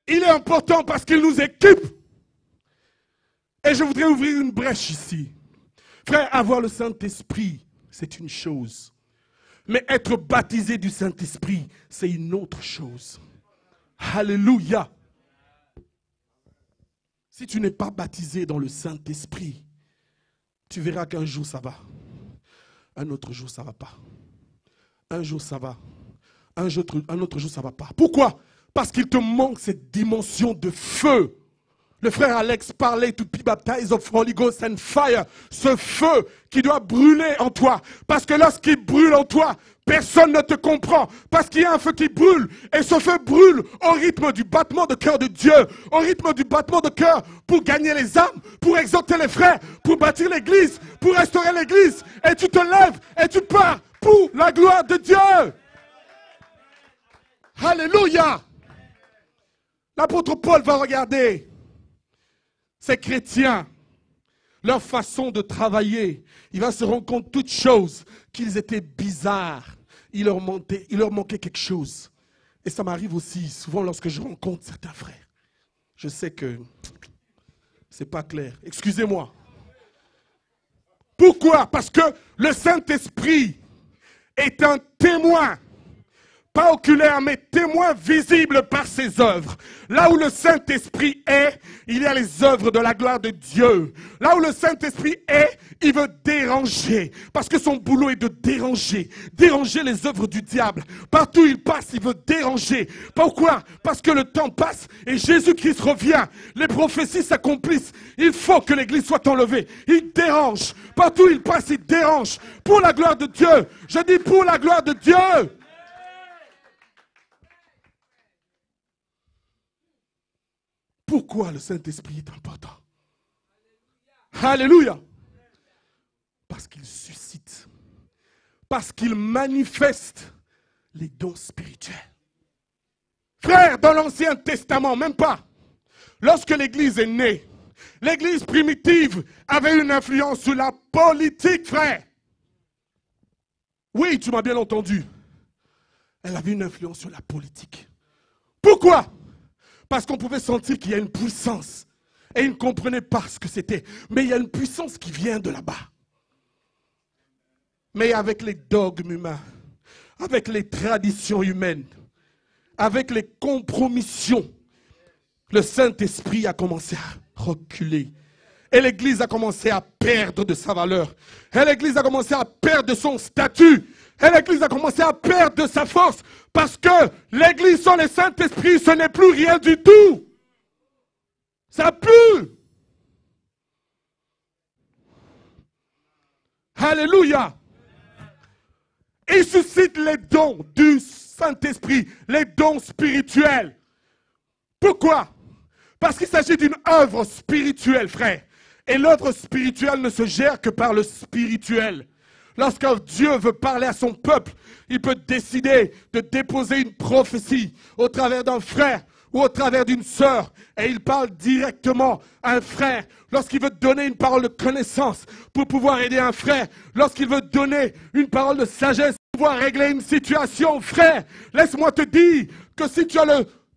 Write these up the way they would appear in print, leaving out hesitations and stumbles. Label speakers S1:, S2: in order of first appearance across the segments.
S1: Il est important parce qu'il nous équipe. Et je voudrais ouvrir une brèche ici. Frère, avoir le Saint-Esprit, c'est une chose. Mais être baptisé du Saint-Esprit, c'est une autre chose. Alléluia. Si tu n'es pas baptisé dans le Saint-Esprit, tu verras qu'un jour ça va. Un autre jour ça ne va pas. Un jour ça va. Un autre jour ça ne va pas. Pourquoi? Parce qu'il te manque cette dimension de feu. Le frère Alex parlait to be baptized of Holy Ghost and fire. Ce feu qui doit brûler en toi. Parce que lorsqu'il brûle en toi, personne ne te comprend. Parce qu'il y a un feu qui brûle. Et ce feu brûle au rythme du battement de cœur de Dieu. Au rythme du battement de cœur pour gagner les âmes, pour exhorter les frères, pour bâtir l'église, pour restaurer l'église. Et tu te lèves et tu pars pour la gloire de Dieu. Alléluia. L'apôtre Paul va regarder ces chrétiens, leur façon de travailler. Il va se rendre compte toutes choses qu'ils étaient bizarres. Il leur manquait quelque chose. Et ça m'arrive aussi souvent lorsque je rencontre certains frères. Je sais que c'est pas clair. Excusez-moi. Pourquoi? Parce que le Saint-Esprit est un témoin. Pas oculaire, mais témoin visible par ses œuvres. Là où le Saint-Esprit est, il y a les œuvres de la gloire de Dieu. Là où le Saint-Esprit est, il veut déranger. Parce que son boulot est de déranger. Déranger les œuvres du diable. Partout où il passe, il veut déranger. Pourquoi? Parce que le temps passe et Jésus-Christ revient. Les prophéties s'accomplissent. Il faut que l'église soit enlevée. Il dérange. Partout où il passe, il dérange. Pour la gloire de Dieu. Je dis pour la gloire de Dieu. Pourquoi le Saint-Esprit est important? Alléluia. Parce qu'il suscite. Parce qu'il manifeste les dons spirituels. Frère, dans l'Ancien Testament, même pas. Lorsque l'Église est née, l'Église primitive avait une influence sur la politique, frère. Oui, tu m'as bien entendu. Elle avait une influence sur la politique. Pourquoi? Parce qu'on pouvait sentir qu'il y a une puissance. Et ils ne comprenaient pas ce que c'était. Mais il y a une puissance qui vient de là-bas. Mais avec les dogmes humains, avec les traditions humaines, avec les compromissions, le Saint-Esprit a commencé à reculer. Et l'Église a commencé à perdre de sa valeur. Et l'Église a commencé à perdre de son statut. Et l'Église a commencé à perdre de sa force. Parce que l'Église sans le Saint-Esprit, ce n'est plus rien du tout. Ça pue. Alléluia. Il suscite les dons du Saint-Esprit, les dons spirituels. Pourquoi? Parce qu'il s'agit d'une œuvre spirituelle, frère. Et l'œuvre spirituelle ne se gère que par le spirituel. Lorsque Dieu veut parler à son peuple, il peut décider de déposer une prophétie au travers d'un frère ou au travers d'une sœur. Et il parle directement à un frère. Lorsqu'il veut donner une parole de connaissance pour pouvoir aider un frère. Lorsqu'il veut donner une parole de sagesse pour pouvoir régler une situation. Frère, laisse-moi te dire que si tu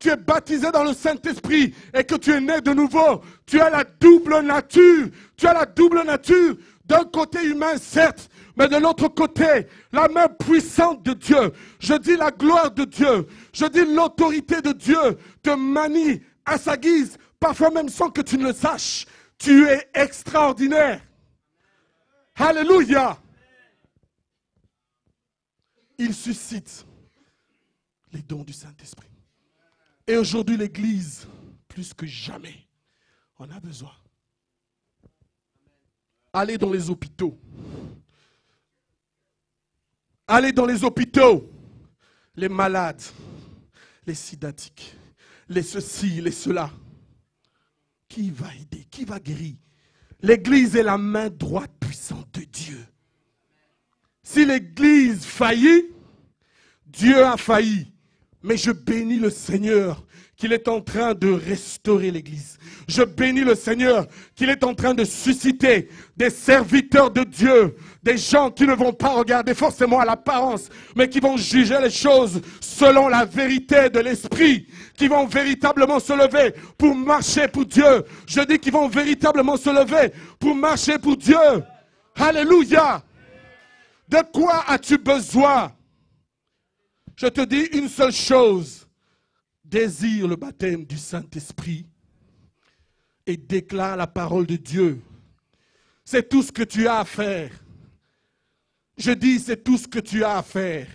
S1: es baptisé dans le Saint-Esprit et que tu es né de nouveau, tu as la double nature. Tu as la double nature. D'un côté humain, certes, mais de l'autre côté, la main puissante de Dieu. Je dis la gloire de Dieu. Je dis l'autorité de Dieu te manie à sa guise, parfois même sans que tu ne le saches. Tu es extraordinaire. Alléluia. Il suscite les dons du Saint-Esprit. Et aujourd'hui, l'Église, plus que jamais, en a besoin. Allez dans les hôpitaux. Allez dans les hôpitaux. Les malades, les sidatiques, les ceci, les cela. Qui va aider? Qui va guérir? L'Église est la main droite puissante de Dieu. Si l'Église faillit, Dieu a failli. Mais je bénis le Seigneur qu'il est en train de restaurer l'Église. Je bénis le Seigneur qu'il est en train de susciter des serviteurs de Dieu, des gens qui ne vont pas regarder forcément à l'apparence, mais qui vont juger les choses selon la vérité de l'Esprit, qui vont véritablement se lever pour marcher pour Dieu. Je dis qu'ils vont véritablement se lever pour marcher pour Dieu. Alléluia! De quoi as-tu besoin? Je te dis une seule chose. Désire le baptême du Saint-Esprit et déclare la parole de Dieu. C'est tout ce que tu as à faire. Je dis, c'est tout ce que tu as à faire.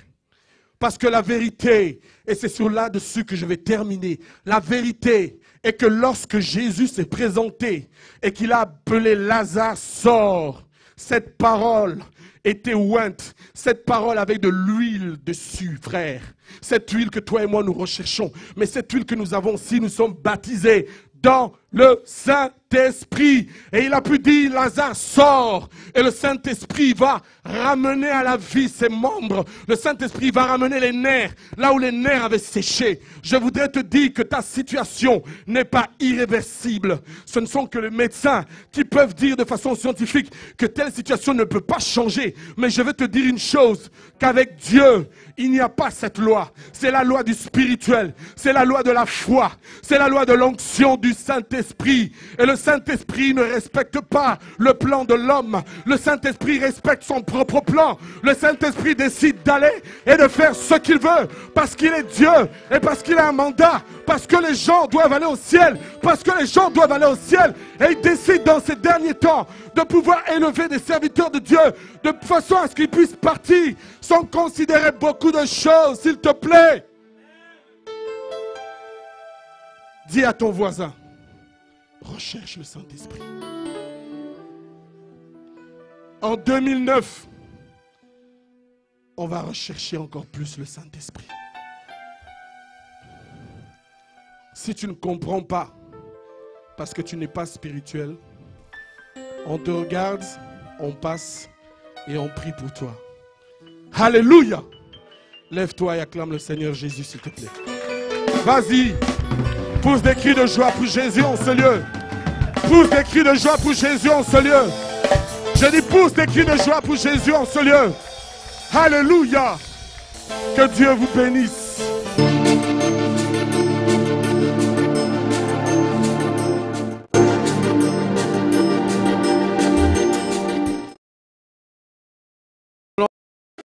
S1: Parce que la vérité, et c'est sur là-dessus que je vais terminer, la vérité est que lorsque Jésus s'est présenté et qu'il a appelé Lazare, sort, cette parole était ointe, cette parole avec de l'huile dessus, frère. Cette huile que toi et moi nous recherchons, mais cette huile que nous avons si nous sommes baptisés dans le Saint-Esprit. Et il a pu dire, Lazare sort. Et le Saint-Esprit va ramener à la vie ses membres. Le Saint-Esprit va ramener les nerfs, là où les nerfs avaient séché. Je voudrais te dire que ta situation n'est pas irréversible. Ce ne sont que les médecins qui peuvent dire de façon scientifique que telle situation ne peut pas changer. Mais je vais te dire une chose, qu'avec Dieu, il n'y a pas cette loi. C'est la loi du spirituel. C'est la loi de la foi. C'est la loi de l'onction du Saint-Esprit. Et le Saint-Esprit ne respecte pas le plan de l'homme. Le Saint-Esprit respecte son propre plan. Le Saint-Esprit décide d'aller et de faire ce qu'il veut. Parce qu'il est Dieu et parce qu'il a un mandat. Parce que les gens doivent aller au ciel. Parce que les gens doivent aller au ciel. Et il décide dans ces derniers temps de pouvoir élever des serviteurs de Dieu de façon à ce qu'ils puissent partir sans considérer beaucoup de choses, s'il te plaît. Dis à ton voisin, recherche le Saint-Esprit. En 2009, on va rechercher encore plus le Saint-Esprit. Si tu ne comprends pas, parce que tu n'es pas spirituel, on te regarde, on passe et on prie pour toi. Alléluia! Lève-toi et acclame le Seigneur Jésus, s'il te plaît. Vas-y! Pousse des cris de joie pour Jésus en ce lieu. Pousse des cris de joie pour Jésus en ce lieu. Je dis pousse des cris de joie pour Jésus en ce lieu. Alléluia! Que Dieu vous bénisse.